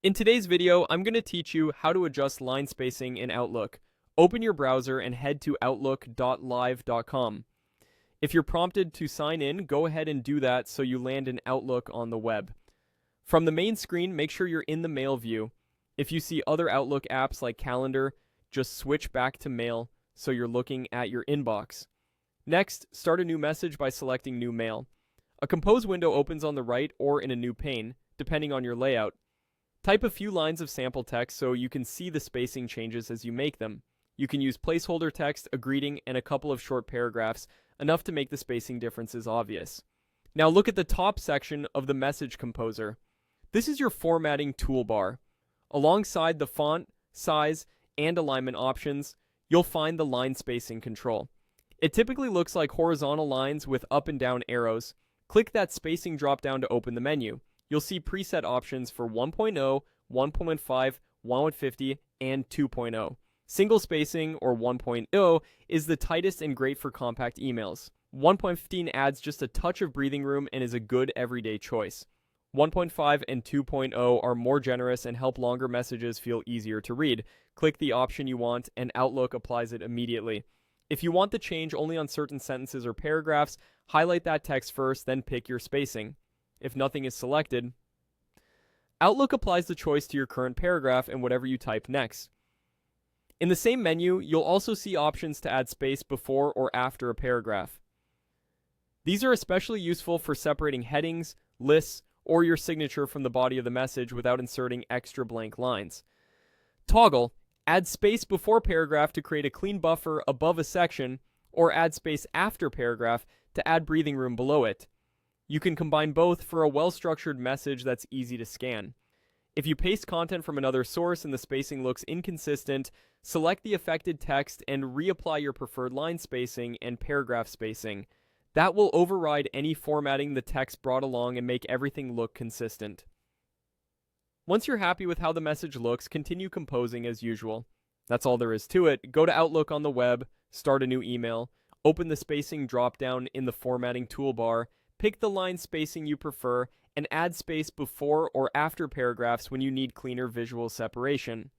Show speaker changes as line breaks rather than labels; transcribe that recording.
In today's video, I'm going to teach you how to adjust line spacing in Outlook. Open your browser and head to outlook.live.com. If you're prompted to sign in, go ahead and do that so you land in Outlook on the web. From the main screen, make sure you're in the Mail view. If you see other Outlook apps like Calendar, just switch back to Mail so you're looking at your inbox. Next, start a new message by selecting New Mail. A compose window opens on the right or in a new pane, depending on your layout. Type a few lines of sample text so you can see the spacing changes as you make them. You can use placeholder text, a greeting, and a couple of short paragraphs, enough to make the spacing differences obvious. Now look at the top section of the message composer. This is your formatting toolbar. Alongside the font, size, and alignment options, you'll find the line spacing control. It typically looks like horizontal lines with up and down arrows. Click that spacing dropdown to open the menu. You'll see preset options for 1.0, 1.5, 150, and 2.0. Single spacing, or 1.0, is the tightest and great for compact emails. 1.15 adds just a touch of breathing room and is a good everyday choice. 1.5 and 2.0 are more generous and help longer messages feel easier to read. Click the option you want, and Outlook applies it immediately. If you want the change only on certain sentences or paragraphs, highlight that text first, then pick your spacing. If nothing is selected, Outlook applies the choice to your current paragraph and whatever you type next. In the same menu, you'll also see options to add space before or after a paragraph. These are especially useful for separating headings, lists, or your signature from the body of the message without inserting extra blank lines. Toggle, add space before paragraph to create a clean buffer above a section, or add space after paragraph to add breathing room below it. You can combine both for a well-structured message that's easy to scan. If you paste content from another source and the spacing looks inconsistent, select the affected text and reapply your preferred line spacing and paragraph spacing. That will override any formatting the text brought along and make everything look consistent. Once you're happy with how the message looks, continue composing as usual. That's all there is to it. Go to Outlook on the web, start a new email, open the spacing dropdown in the formatting toolbar, pick the line spacing you prefer, and add space before or after paragraphs when you need cleaner visual separation.